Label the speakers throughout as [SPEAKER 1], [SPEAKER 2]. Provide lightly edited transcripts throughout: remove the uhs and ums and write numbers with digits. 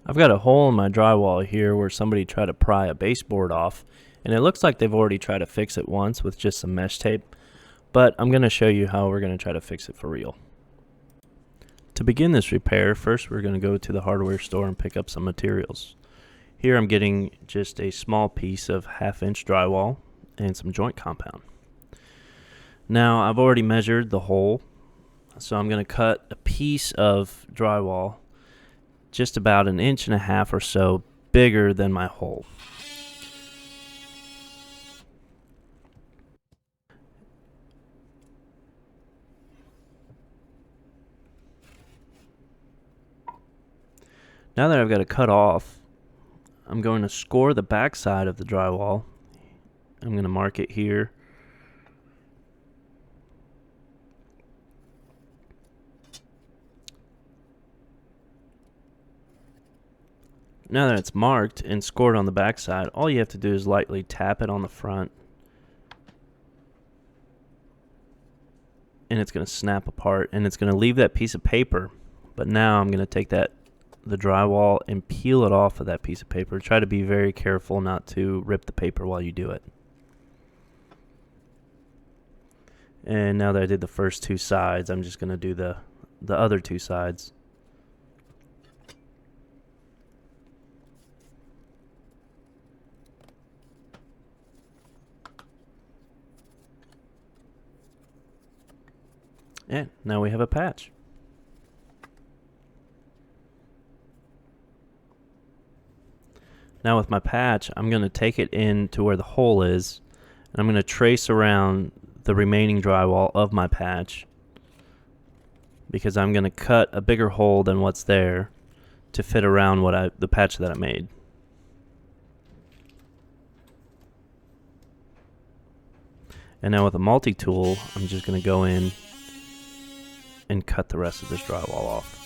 [SPEAKER 1] I've got a hole in my drywall here where somebody tried to pry a baseboard off, and it looks like they've already tried to fix it once with just some mesh tape, but I'm going to show you how we're going to try to fix it for real. To begin this repair, first we're going to go to the hardware store and pick up some materials. Here I'm getting just a small piece of 1/2-inch drywall and some joint compound. Now I've already measured the hole, so I'm going to cut a piece of drywall just about 1.5 inches or so bigger than my hole. Now that I've got it cut off, I'm going to score the back side of the drywall. I'm going to mark it here. Now that it's marked and scored on the back side, all you have to do is lightly tap it on the front, and it's going to snap apart, and it's going to leave that piece of paper. But now I'm going to take the drywall and peel it off of that piece of paper. Try to be very careful not to rip the paper while you do it. And now that I did the first two sides, I'm just going to do the other two sides. And now we have a patch. Now with my patch, I'm going to take it in to where the hole is, and I'm going to trace around the remaining drywall of my patch, because I'm going to cut a bigger hole than what's there to fit around the patch that I made. And now with a multi-tool, I'm just going to go in and cut the rest of this drywall off.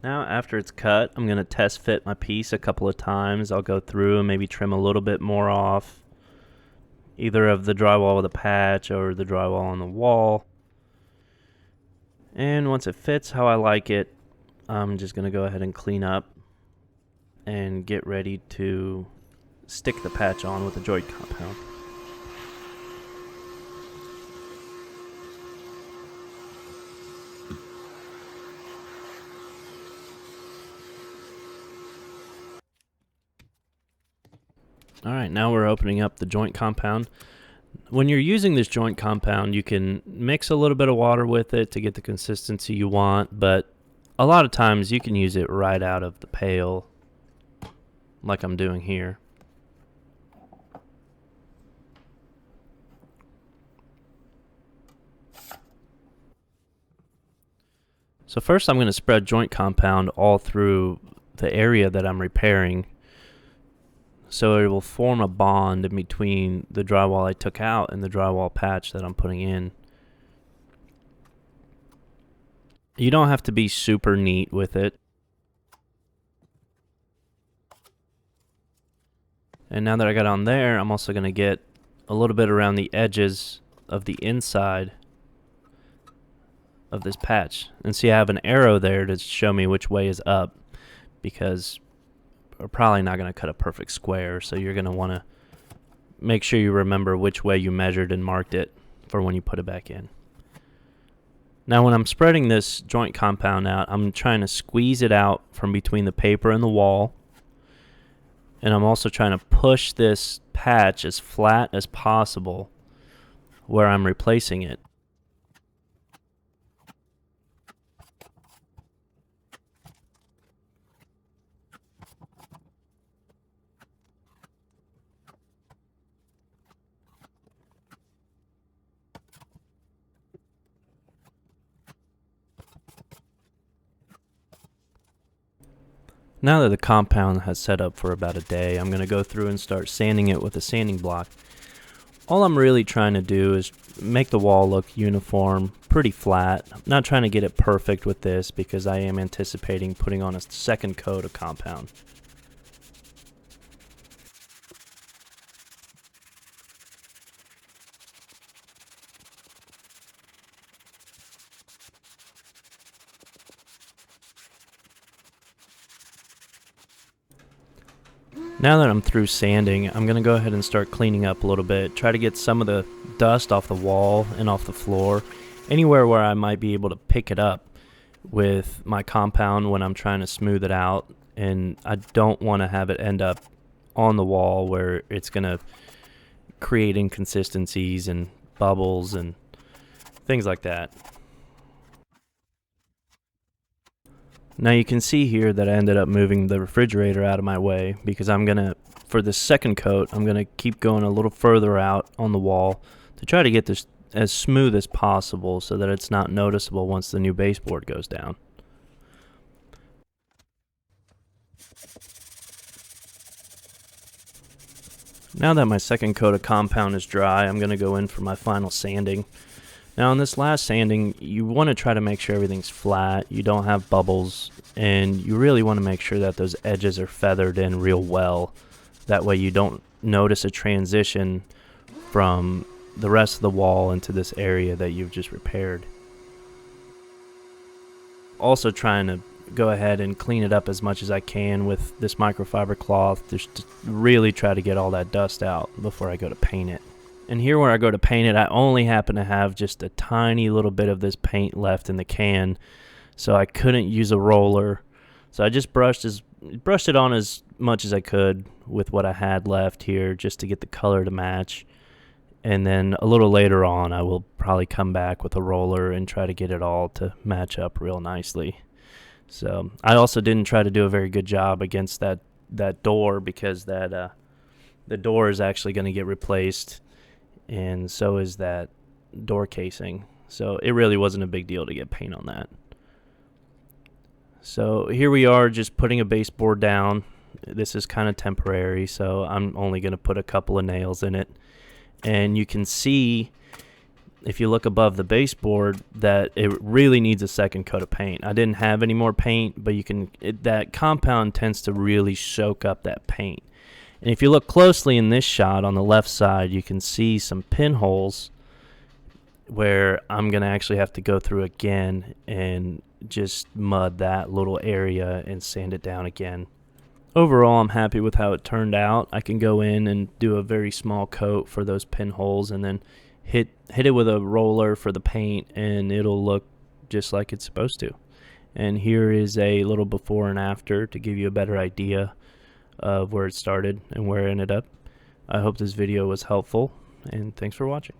[SPEAKER 1] Now after it's cut, I'm going to test fit my piece a couple of times. I'll go through and maybe trim a little bit more off, either of the drywall with a patch or the drywall on the wall. And once it fits how I like it, I'm just going to go ahead and clean up and get ready to stick the patch on with the joint compound. Alright, now we're opening up the joint compound. When you're using this joint compound, you can mix a little bit of water with it to get the consistency you want, but a lot of times you can use it right out of the pail, like I'm doing here. So first I'm going to spread joint compound all through the area that I'm repairing, so it will form a bond in between the drywall I took out and the drywall patch that I'm putting in. You don't have to be super neat with it. And now that I got on there, I'm also going to get a little bit around the edges of the inside of this patch. And see, I have an arrow there to show me which way is up, because we're probably not going to cut a perfect square, so you're going to want to make sure you remember which way you measured and marked it for when you put it back in. Now when I'm spreading this joint compound out, I'm trying to squeeze it out from between the paper and the wall, and I'm also trying to push this patch as flat as possible where I'm replacing it. Now that the compound has set up for about a day, I'm going to go through and start sanding it with a sanding block. All I'm really trying to do is make the wall look uniform, pretty flat. I'm not trying to get it perfect with this because I am anticipating putting on a second coat of compound. Now that I'm through sanding, I'm going to go ahead and start cleaning up a little bit. Try to get some of the dust off the wall and off the floor. Anywhere where I might be able to pick it up with my compound when I'm trying to smooth it out. And I don't want to have it end up on the wall where it's going to create inconsistencies and bubbles and things like that. Now you can see here that I ended up moving the refrigerator out of my way because for the second coat, I'm gonna keep going a little further out on the wall to try to get this as smooth as possible so that it's not noticeable once the new baseboard goes down. Now that my second coat of compound is dry, I'm gonna go in for my final sanding. Now on this last sanding, you want to try to make sure everything's flat, you don't have bubbles, and you really want to make sure that those edges are feathered in real well. That way you don't notice a transition from the rest of the wall into this area that you've just repaired. Also trying to go ahead and clean it up as much as I can with this microfiber cloth, just to really try to get all that dust out before I go to paint it. And here where I go to paint it, I only happen to have just a tiny little bit of this paint left in the can, so I couldn't use a roller. So I just brushed it on as much as I could with what I had left here just to get the color to match. And then a little later on, I will probably come back with a roller and try to get it all to match up real nicely. So I also didn't try to do a very good job against that door because the door is actually going to get replaced, and so is that door casing. So it really wasn't a big deal to get paint on that. So here we are just putting a baseboard down. This is kind of temporary, so I'm only going to put a couple of nails in it. And you can see, if you look above the baseboard, that it really needs a second coat of paint. I didn't have any more paint, but that compound tends to really soak up that paint. And if you look closely in this shot on the left side, you can see some pinholes where I'm going to actually have to go through again and just mud that little area and sand it down again. Overall, I'm happy with how it turned out. I can go in and do a very small coat for those pinholes and then hit it with a roller for the paint, and it'll look just like it's supposed to. And here is a little before and after to give you a better idea of where it started and where it ended up. I hope this video was helpful, and thanks for watching.